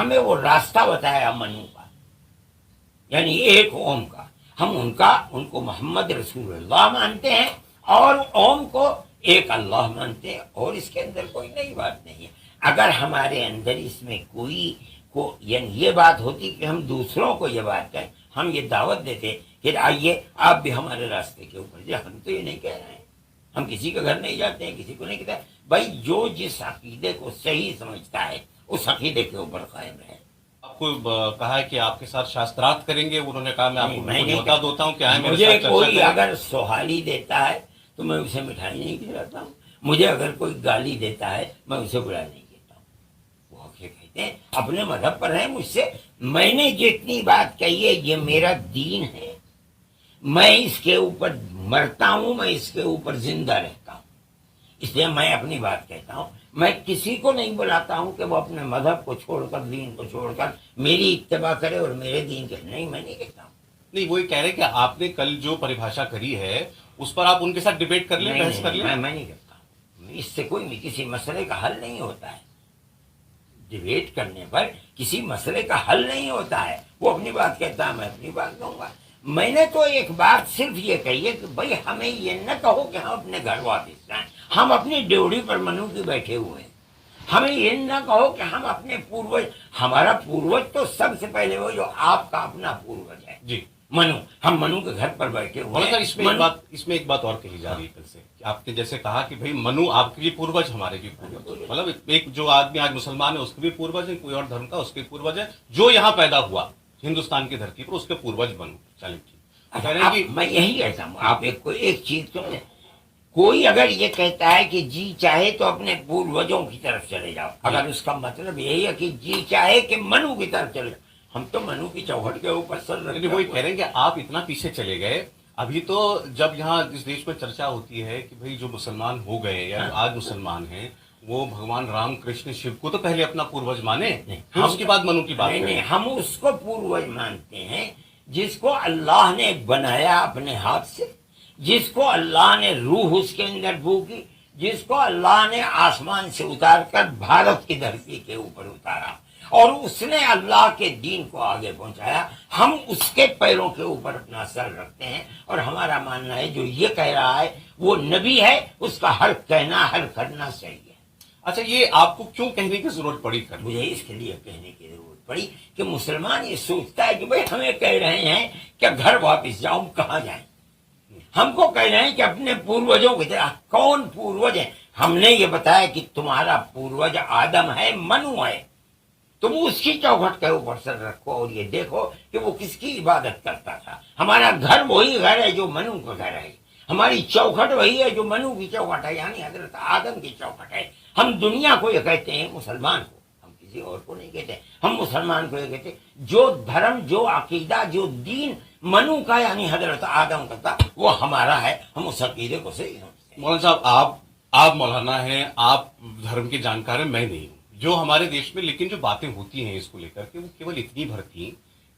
ہمیں وہ راستہ بتایا منو کا، یعنی ایک اوم کا، ہم ان کو محمد رسول اللہ مانتے ہیں اور اوم کو ایک اللہ مانتے ہیں، اور اس کے اندر کوئی نئی بات نہیں ہے۔ اگر ہمارے اندر اس میں یعنی یہ بات ہوتی کہ ہم دوسروں کو یہ بات کہیں، ہم یہ دعوت دیتے کہ آئیے آپ بھی ہمارے راستے کے اوپر جائیں، ہم تو یہ نہیں کہہ رہے ہیں، ہم کسی کے گھر نہیں جاتے ہیں، کسی کو نہیں کہتے۔ بھائی جو جس عقیدے کو صحیح سمجھتا ہے اس عقیدے کے اوپر قائم رہے۔ آپ کو کہا ہے کہ آپ کے ساتھ شاسترات کریں گے، انہوں نے کہا میں آپ کو نیوتا دیتا ہوں کہ آئیں میرے ساتھ مجھے چرچا کوئی کریں۔ اگر سوہالی دیتا ہے تو میں اسے مٹھائی نہیں کھلاتا ہوں، مجھے اگر کوئی گالی دیتا ہے میں اسے برا نہیں کہتا ہوں۔ وہ کہتے ہیں اپنے مذہب پر ہیں مجھ سے، میں نے جتنی بات کہی ہے یہ میرا دین ہے، میں اس کے اوپر مرتا ہوں، میں اس کے اوپر زندہ رہتا ہوں، اس لیے میں اپنی بات کہتا ہوں۔ میں کسی کو نہیں بلاتا ہوں کہ وہ اپنے مذہب کو چھوڑ کر، دین کو چھوڑ کر میری اتباع کرے اور میرے دین کے نہیں، میں نہیں کہتا ہوں۔ نہیں، وہی کہہ رہے کہ آپ نے کل جو پریبھاشا کری ہے اس پر آپ ان کے ساتھ ڈیبیٹ کر لیں، بحث کر لیں۔ میں نہیں کرتا ہوں، اس سے کوئی کسی مسئلے کا حل نہیں ہوتا ہے، ڈیبیٹ کرنے پر کسی مسئلے کا حل نہیں ہوتا ہے۔ وہ اپنی بات کہتا ہے، میں اپنی بات کہوں گا۔ میں نے تو ایک بات صرف یہ کہی ہے کہ بھائی ہمیں یہ نہ کہو کہ ہم اپنے گھر واپس جائیں، ہم اپنی ڈیوڑی پر منو کی بیٹھے ہوئے ہیں۔ ہمیں یہ نہ کہو کہ ہم اپنے پوروج، ہمارا پوروج تو سب سے پہلے وہ جو آپ کا اپنا پوروج ہے جی منو، ہم منو کے گھر پر بیٹھے ہوئے ہیں۔ اس میں ایک بات اور کہی جا رہی ہے کل سے کہ آپ نے جیسے کہا کہ بھائی منو آپ کے بھی پوروج، ہمارے بھی پوروج، مطلب ایک جو آدمی آج مسلمان ہے اس کے بھی پوروج ہے، کوئی اور دھرم کا اس کے پوروج ہے، جو یہاں پیدا ہوا ہندوستان کی دھرتی پر اس کے پوروج بنو۔ چلیں ٹھیک، میں یہی کہتا ہوں، آپ ایک چیز سمجھیں، کوئی اگر یہ کہتا ہے کہ جی چاہے تو اپنے پوروجوں کی طرف چلے جاؤ، اگر اس کا مطلب یہی ہے کہ جی چاہے کہ منو کی طرف چلے جاؤ، ہم تو منو کی چوکھٹ کے اوپر سر رکھتے ہیں۔ وہی کہہ رہے ہیں کہ آپ اتنا پیچھے چلے گئے۔ ابھی تو جب یہاں اس دیش میں چرچا ہوتی ہے کہ بھئی جو مسلمان ہو گئے یا آج مسلمان ہیں وہ بھگوان رام کرشن شیو کو تو پہلے اپنا پوروج مانے، پھر اس کے بعد منو کی بات کریں۔ نہیں، ہم اس کو پوروج مانتے ہیں جس کو اللہ نے بنایا اپنے ہاتھ سے، جس کو اللہ نے روح اس کے اندر بھوکی، جس کو اللہ نے آسمان سے اتار کر بھارت کی دھرتی کے اوپر اتارا اور اس نے اللہ کے دین کو آگے پہنچایا۔ ہم اس کے پیروں کے اوپر اپنا سر رکھتے ہیں اور ہمارا ماننا ہے جو یہ کہہ رہا ہے وہ نبی ہے، اس کا ہر کہنا ہر کرنا صحیح ہے۔ اچھا، یہ آپ کو کیوں کہنے کی ضرورت پڑی؟ مجھے اس کے لیے کہنے کی ضرورت پڑی کہ مسلمان یہ سوچتا ہے کہ بھئی ہمیں کہہ رہے ہیں کہ گھر واپس جاؤ، کہاں جائیں؟ ہم کو کہہ رہے ہیں کہ اپنے پوروجوں کی طرح۔ کون پوروج ہے؟ ہم نے یہ بتایا کہ تمہارا پوروج آدم ہے، منو ہے، تم اس کی چوکھٹ کے اوپر سر رکھو اور یہ دیکھو کہ وہ کس کی عبادت کرتا تھا۔ ہمارا گھر وہی گھر ہے جو منو کا گھر ہے، ہماری چوکھٹ وہی ہے جو منو کی چوکھٹ ہے، یعنی حضرت آدم کی چوکھٹ ہے۔ ہم دنیا کو یہ کہتے ہیں، مسلمان کو، ہم کسی اور کو نہیں کہتے، ہم مسلمان کو یہ کہتے ہیں جو دھرم، جو عقیدہ، جو دین منو کا یعنی حضرت آدم کا تھا وہ ہمارا ہے، ہم اس عقیدے کو صحیح سمجھتے ہیں۔ مولانا صاحب، آپ مولانا ہیں، آپ دھرم کے جانکار ہیں، میں نہیں ہوں۔ جو ہمارے دیش میں لیکن جو باتیں ہوتی ہیں اس کو لے کر کے وہ کیول اتنی بھر تھیں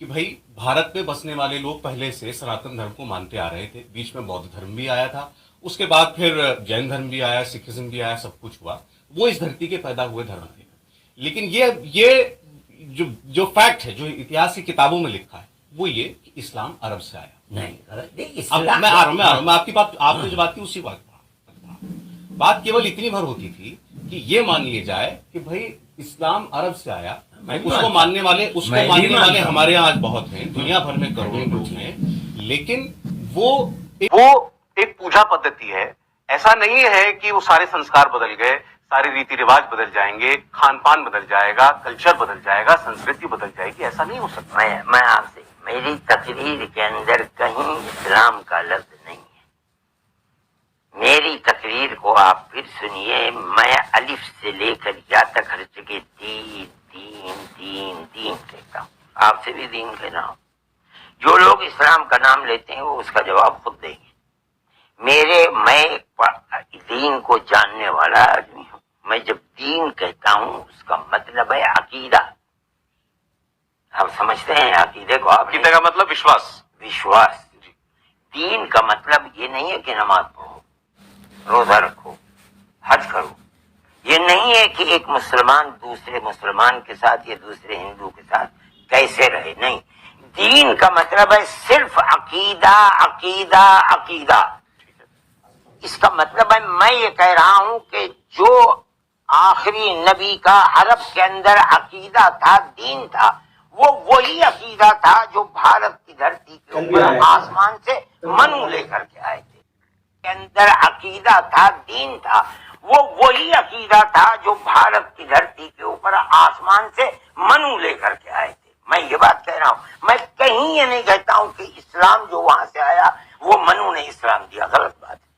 کہ بھائی بھارت میں بسنے والے لوگ پہلے سے سناتن دھرم کو مانتے آ رہے تھے، بیچ میں بودھ دھرم بھی آیا تھا، اس کے بعد پھر جین دھرم بھی آیا، سکھزم بھی آیا، سب کچھ ہوا، وہ اس دھرتی کے پیدا ہوئے دھرم تھے۔ لیکن یہ جو فیکٹ ہے، جو اتہاس کی کتابوں میں لکھا ہے وہ یہ کہ اسلام عرب سے آیا۔ نہیں، میں آ رہا ہوں، میں آپ کی بات، آپ نے جو بات کی اسی بات کیول اتنی بھر ہوتی تھی کہ یہ مان لیے جائے کہ بھائی اسلام عرب سے آیا۔ اس کو ماننے والے ہمارے یہاں آج بہت ہیں، دنیا بھر میں کروڑوں لوگ ہیں، لیکن وہ ایک پوجا پدھتی ہے۔ ایسا نہیں ہے کہ وہ سارے سنسکار بدل گئے، سارے ریتی رواج بدل جائیں گے، کھان پان بدل جائے گا، کلچر بدل جائے گا، سنسکرتی بدل جائے گی، ایسا نہیں ہو سکتا۔ میں آپ سے، میری تقریر کے اندر کہیں اسلام کا لفظ نہیں ہے۔ میری تقریر کو آپ پھر سنیے، میں الف سے لے کر یا تک ہر جگہ دین دین دین دین کہتا ہوں، آپ سے بھی دین کہنا ہو۔ جو لوگ اسلام کا نام لیتے ہیں وہ اس کا جواب خود دیں گے۔ میں دین کو جاننے والا آدمی ہوں، میں جب دین کہتا ہوں اس کا مطلب ہے عقیدہ۔ آپ سمجھتے ہیں عقیدے کو؟ عقیدے کا مطلب وشواس۔ دین کا مطلب یہ نہیں ہے کہ نماز پڑھو، روزہ رکھو، حج کرو۔ یہ نہیں ہے کہ ایک مسلمان دوسرے مسلمان کے ساتھ یا دوسرے ہندو کے ساتھ کیسے رہے، نہیں. دین کا مطلب ہے صرف عقیدہ عقیدہ عقیدہ. اس کا مطلب ہے میں یہ کہہ رہا ہوں کہ جو آخری نبی کا عرب کے اندر عقیدہ تھا، دین تھا، وہ وہی عقیدہ تھا جو بھارت کی دھرتی کے اوپر آسمان سے منو لے کر کے آئے تھے. کے اندر عقیدہ تھا، دین تھا، وہ وہی عقیدہ تھا جو بھارت کی دھرتی کے اوپر آسمان سے منو لے کر کے آئے تھے. میں یہ بات کہہ رہا ہوں، میں کہیں یہ نہیں کہتا ہوں کہ اسلام جو وہاں سے آیا وہ منو نے اسلام دیا. غلط بات ہے.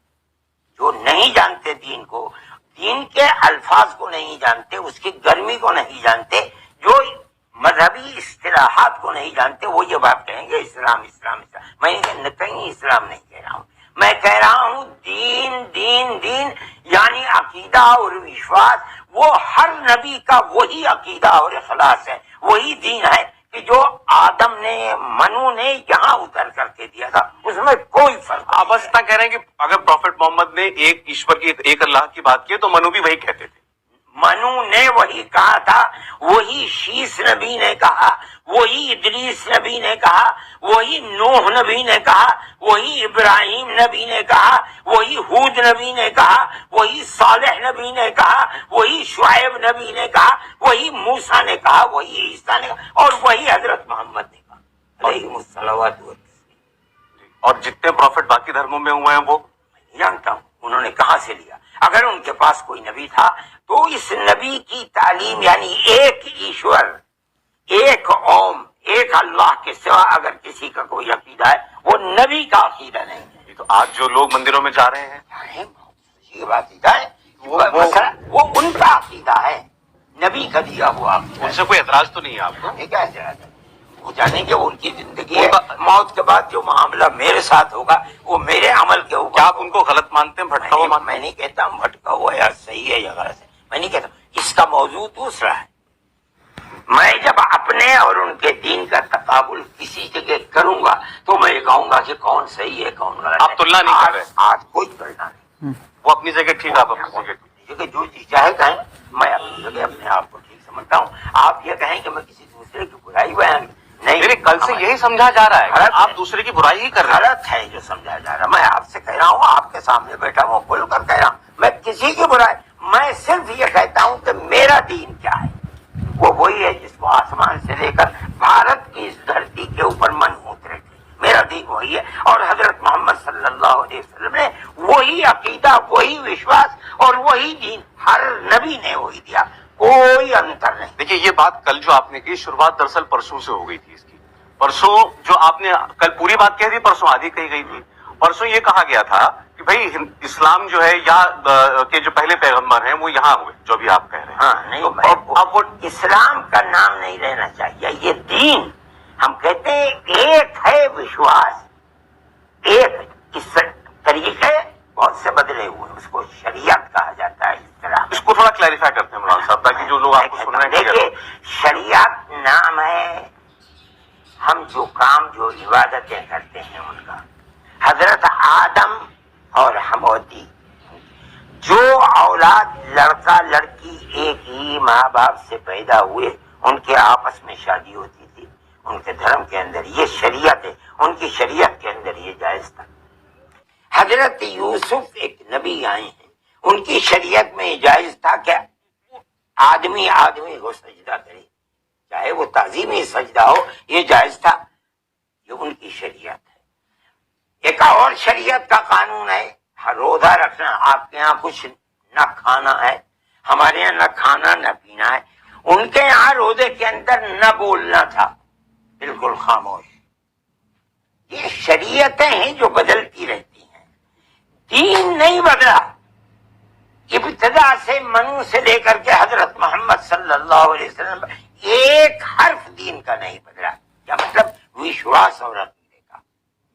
جو نہیں جانتے دین کو، دین کے الفاظ کو نہیں جانتے، اس کی گرمی کو نہیں جانتے، جو مذہبی اصطلاحات کو نہیں جانتے، وہ یہ بات کہیں گے اسلام اسلام اسلام. میں کہیں اسلام نہیں کہہ رہا ہوں، میں کہہ رہا ہوں دین دین دین یعنی عقیدہ اور وشواس. وہ ہر نبی کا وہی عقیدہ اور اخلاص ہے، وہی دین ہے کہ جو آدم نے منو نے یہاں اتر کر کے دیا تھا. اس میں کوئی فرق. آپ بس اتنا کہہ رہے ہیں کہ اگر پروفٹ محمد نے ایک ایشور کی، ایک اللہ کی بات کی تو منو بھی وہی کہتے تھے. منو نے وہی کہا تھا، وہی شیس نبی نے کہا، وہی ادریس نبی نے کہا، وہی نوح نبی نے کہا، وہی ابراہیم نبی نے کہا، وہی ہود نبی نے کہا، وہی صالح نبی نے کہا، وہی شعیب نبی نے کہا، وہی موسیٰ نے کہا، وہی عیسیٰ نے کہا، اور وہی حضرت محمد نے کہا علیہ الصلوات والتسلیم. اور جتنے پروفٹ باقی دھرموں میں ہوئے ہیں وہ میں نہیں جانتا ہوں انہوں نے کہاں سے لیا. اگر ان کے پاس کوئی نبی تھا تو اس نبی کی تعلیم یعنی ایک ایشور، ایک اوم، ایک اللہ کے سوا اگر کسی کا کوئی عقیدہ ہے وہ نبی کا عقیدہ نہیں ہے. تو آج جو لوگ مندروں میں جا رہے ہیں یہ بات ہے وہ ان کا عقیدہ ہے، نبی کا دیا ہوا عقیدہ. ان سے کوئی اعتراض تو نہیں ہے آپ کو؟ ہمیں کیا اعتراض ہے؟ وہ جانے کہ ان کی زندگی ہے، موت کے بعد جو معاملہ میرے ساتھ ہوگا وہ میرے عمل کے اوپر. کیا آپ ان کو غلط مانتے ہیں، بھٹکا ہوا مانتے ہیں؟ میں نہیں کہتا ہوں بھٹکا ہوا یا صحیح ہے یا غلط ہے، میں نہیں کہتا. اس کا موضوع دوسرا ہے. میں جب اپنے اور ان کے دین کا تقابل کسی جگہ کروں گا تو میں یہ کہوں گا کہ کون صحیح ہے کون غلط ہے. آپ تلنا نہیں کر رہے؟ آج کوئی تلنا نہیں. وہ اپنی جگہ ٹھیک، آپ اپنی جگہ جو چیز چاہے کہیں، میں اپنی جگہ اپنے آپ کو ٹھیک سمجھتا ہوں. آپ یہ کہیں کہ میں کسی دوسرے کی برائی بیان نہیں، کل سے یہی سمجھا جا رہا ہے آپ دوسرے کی برائی ہی کر رہے ہیں. غلط ہے جو سمجھا جا رہا. میں آپ سے کہہ رہا ہوں، آپ کے سامنے بیٹھا ہوں کھل کر کہہ رہا ہوں، میں کسی کی برائی، میں صرف یہ کہتا ہوں کہ میرا دین کیا ہے. وہ وہی ہے جس کو آسمان سے لے کر بھارت کی اس دھرتی کے اوپر من اترے تھے. میرا دین وہی ہے، اور حضرت محمد صلی اللہ علیہ وسلم نے وہی عقیدہ، وہی وشواس اور وہی دین ہر نبی نے وہی دیا، کوئی انتر نہیں. دیکھیے یہ بات کل جو آپ نے کی، شروعات دراصل پرسوں سے ہو گئی تھی اس کی. پرسوں جو آپ نے کل پوری بات کہی تھی، پرسوں آدھی کہی گئی تھی. پرسوں یہ کہا گیا تھا کہ بھائی اسلام جو ہے یا کہ جو پہلے پیغمبر ہیں وہ یہاں ہوئے، جو بھی آپ کہہ رہے ہیں. ہاں نہیں، اب وہ اسلام کا نام نہیں لینا چاہیے، یہ دین. ہم کہتے ہیں ایک ہے وشواس، ایک. اس طریقے بہت سے بدلے ہوئے، اس کو شریعت کہا جاتا ہے. اس کو تھوڑا کلیریفائی کرتے ہیں مولانا صاحب تاکہ جو لوگ آپ کو سن رہے ہیں. دیکھیے شریعت نام ہے، ہم جو کام جو عبادتیں کرتے ہیں ان کا. حضرت آدم اور حمودی جو اولاد لڑکا لڑکی ایک ہی ماں باپ سے پیدا ہوئے، ان کے آپس میں شادی ہوتی تھی. ان کے دھرم کے اندر یہ شریعت ہے، ان کی شریعت کے اندر یہ جائز تھا. حضرت یوسف ایک نبی آئے ہیں، ان کی شریعت میں یہ جائز تھا کہ آدمی آدمی کو سجدہ کرے، چاہے وہ تعظیمی سجدہ ہو، یہ جائز تھا. یہ ان کی شریعت ہے. ایک اور شریعت کا قانون ہے روزہ رکھنا. آپ کے یہاں کچھ نہ کھانا ہے، ہمارے یہاں نہ کھانا نہ پینا ہے. ان کے یہاں روزے کے اندر نہ بولنا تھا، بالکل خاموش. یہ شریعتیں ہیں جو بدلتی رہتی ہیں، دین نہیں بدلا. ابتدا سے منو سے لے کر کے حضرت محمد صلی اللہ علیہ وسلم ایک حرف دین کا نہیں بدلا. کیا مطلب؟ وشواس اور عقیدے کا،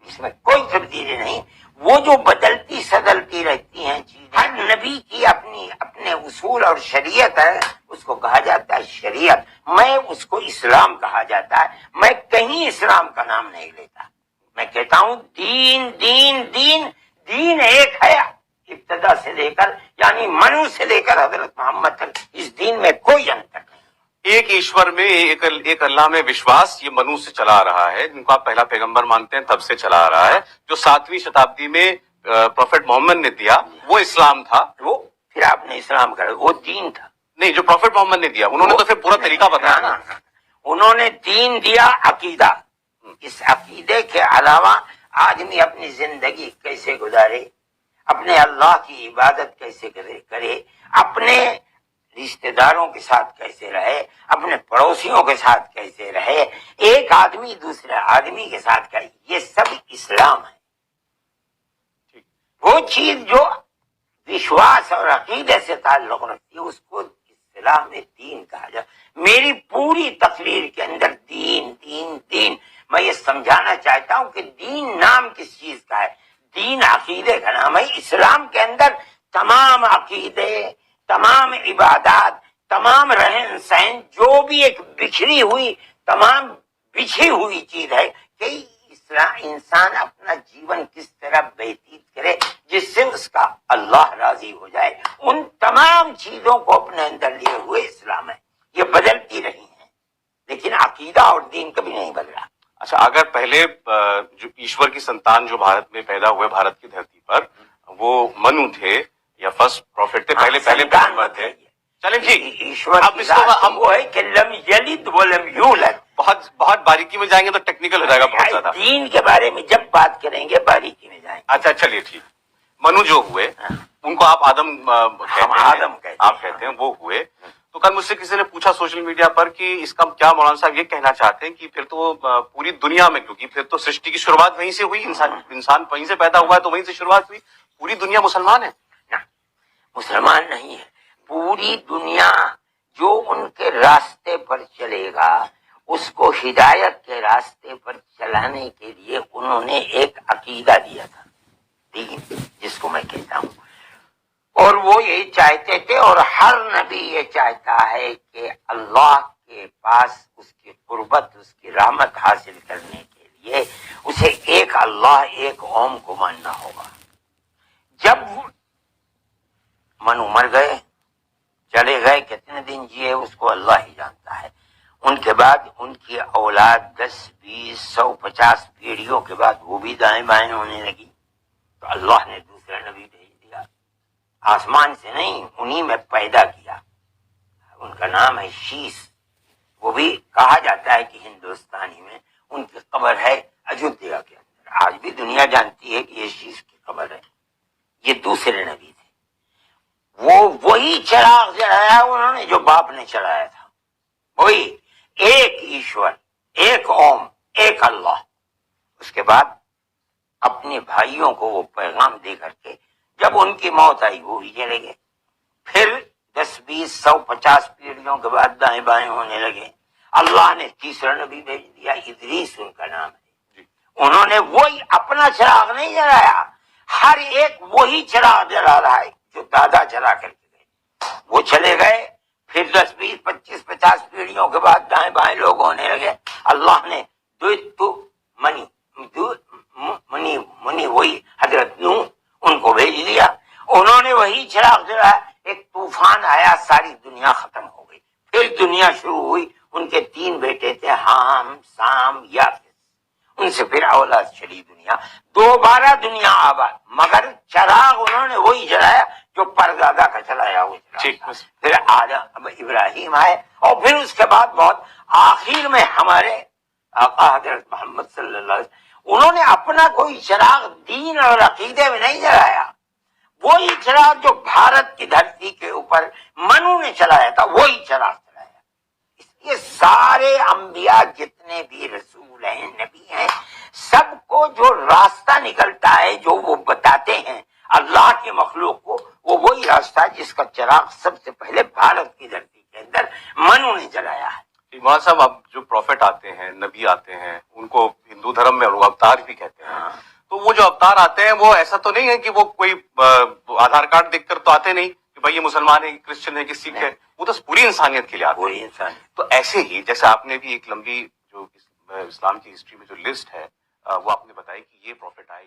اس میں کوئی تبدیلی نہیں. وہ جو بدلتی سدلتی رہتی ہیں چیزیں، ہر نبی کی اپنے اصول اور شریعت ہے، اس کو کہا جاتا ہے شریعت. میں اس کو اسلام کہا جاتا ہے. میں کہیں اسلام کا نام نہیں لیتا، میں کہتا ہوں دین دین دین. دین ایک ہے، ابتدا سے لے کر یعنی منو سے لے کر حضرت محمد تک اس دین میں کوئی انتر نہیں. ایک ایشور میں ایک اللہ میں وشواس یہ منو سے چلا آ رہا ہے، جن کو آپ پہلا پیغمبر مانتے ہیں تب سے چلا آ رہا ہے. جو 7ویں شتابدی میں پروفیٹ محمد نے دیا وہ اسلام تھا. وہ پھر آپ نے اسلام کر وہ دین تھا. نہیں، جو پروفیٹ محمد نے دیا انہوں نے تو پھر پورا طریقہ بتایا. انہوں نے دین دیا، عقیدہ. اس عقیدے کے علاوہ آدمی اپنی زندگی کیسے گزارے، اپنے اللہ کی عبادت کیسے کرے، اپنے رشتہ داروں کے ساتھ کیسے رہے، اپنے پڑوسیوں کے ساتھ کیسے رہے، ایک آدمی دوسرے آدمی کے ساتھ کرے، یہ سب اسلام ہے. وہ چیز جو وشواس اور عقیدے سے تعلق رکھتی ہے اس کو اصطلاح میں دین کہا جائے. میری پوری تقریر کے اندر دین دین دین. میں یہ سمجھانا چاہتا ہوں کہ دین نام کس چیز کا ہے؟ دین عقیدے کا نام ہے. اسلام کے اندر تمام عقیدے، تمام عبادات، تمام رہن سہن جو بھی ایک بکھری ہوئی تمام بچھی ہوئی چیز ہے کہ انسان اپنا جیون کس طرح ویتیت کرے جس سے اس کا اللہ راضی ہو جائے، ان تمام چیزوں کو اپنے اندر لیے ہوئے اسلام ہے. یہ بدلتی رہی ہیں لیکن عقیدہ اور دین کبھی نہیں بدلا. اچھا، اگر پہلے جو ایشور کی سنتان جو بھارت میں پیدا ہوئے بھارت کی دھرتی پر وہ منو تھے یا فرسٹ پروفیٹ تھے، پہلے پیغمبر تھے. چلیں ٹھیک، ایشور اب اس کو ہم وہ ہے کہ لم یلد ولم یولد. بہت باریکی میں جائیں گے تو ٹیکنیکل ہو جائے گا بہت زیادہ. دین کے بارے میں جب بات کریں گے باریکی میں جائیں گے. اچھا چلیے ٹھیک. منو جو ہوئے ان کو آپ آدم کہتے ہیں وہ ہوئے. تو کل مجھ سے کسی نے پوچھا سوشل میڈیا پر کہ اس کا کیا مولانا صاحب یہ کہنا چاہتے ہیں کہ پھر تو پوری دنیا میں، کیونکہ پھر تو سرشٹی کی شروعات وہیں سے ہوئی، انسان وہیں سے پیدا ہوا ہے تو وہیں سے شروعات ہوئی، پوری دنیا مسلمان ہے؟ مسلمان نہیں ہے. پوری دنیا جو ان کے راستے پر چلے گا اس کو ہدایت کے راستے پر چلانے کے لیے انہوں نے ایک عقیدہ دیا تھا، دین جس کو میں کہتا ہوں. اور وہ یہ چاہتے تھے اور ہر نبی یہ چاہتا ہے کہ اللہ کے پاس اس کی قربت، اس کی رحمت حاصل کرنے کے لیے اسے ایک اللہ ایک اوم کو ماننا ہوگا. جب منو مر گئے، چلے گئے، کتنے دن جیے اس کو اللہ ہی جانتا ہے. ان کے بعد ان کی اولاد 10 20 100 50 پیڑھیوں کے بعد وہ بھی دائیں بائیں ہونے لگی تو اللہ نے دوسرا نبی بھیج دیا. آسمان سے نہیں، انہی میں پیدا کیا. ان کا نام ہے شیش. وہ بھی کہا جاتا ہے کہ ہندوستانی میں ان کی قبر ہے اجودھیا کے اندر. آج بھی دنیا جانتی ہے کہ یہ شیش کی قبر ہے. یہ دوسرے نبی تھے. وہی چراغ جلایا انہوں نے جو باپ نے چلایا تھا. وہی ایک ایشور، ایک اوم، ایک اللہ. اس کے بعد اپنے بھائیوں کو وہ پیغام دے کر کے جب ان کی موت آئی وہ بھی چلے گئے. پھر 10 20 100 50 پیڑھیوں کے بعد دائیں بائیں ہونے لگے. اللہ نے تیسرا نبی بھیج دیا، ادریس ان کا نام ہے. انہوں نے وہی اپنا چراغ نہیں جلایا، ہر ایک وہی چراغ جلا رہا ہے جو دادا چلا کر کے گئے. وہ چلے گئے، پھر 10 20 25 50 پیڑھیوں کے بعد دائیں بائیں لوگ ہونے لگے. اللہ نے منی وہی حضرت نوح ان کو بھیج دیا. انہوں نے وہی چراغ جلایا. ایک طوفان آیا، ساری دنیا ختم ہو گئی. پھر دنیا شروع ہوئی. ان کے 3 بیٹے تھے، حام، سام، یافس. ان سے پھر اولاد چلی دنیا. دوبارہ دنیا آباد، مگر چراغ انہوں نے وہی جلایا جو پردادا کا چلایا وہ چراغ. پھر آدم ابراہیم آئے اور پھر اس کے بعد بہت آخر میں ہمارے آقا حضرت محمد صلی اللہ علیہ وسلم. انہوں نے اپنا کوئی چراغ دین اور عقیدے میں نہیں جلایا. وہی چراغ جو بھارت کی دھرتی کے اوپر منو نے چلایا تھا وہی چراغ چلایا. اس لیے سارے انبیاء جتنے بھی رسول ہیں، نبی ہیں، سب کو جو راستہ نکلتا ہے جو وہ بتاتے ہیں اللہ کے مخلوق کو، وہ وہی راستہ ہے جس کا چراغ سب سے پہلے بھارت کی دھرتی کے اندر منو نے جلایا ہے. مولانا صاحب، اب جو پروفیٹ آتے ہیں، نبی آتے ہیں، ان کو ہندو دھرم میں اوتار بھی کہتے ہیں. تو وہ جو اوتار آتے ہیں وہ ایسا تو نہیں ہے کہ وہ کوئی آدھار کارڈ دیکھ کر تو آتے نہیں کہ بھائی یہ مسلمان ہے، کرسچن ہے، کہ سکھ ہے. وہ تو پوری انسانیت کے لیے آتے ہیں. پوری انسانیت. تو ایسے ہی جیسے آپ نے بھی ایک لمبی جو اسلام کی ہسٹری میں جو لسٹ ہے وہ آپ نے بتائی کہ یہ پروفیٹ آئے.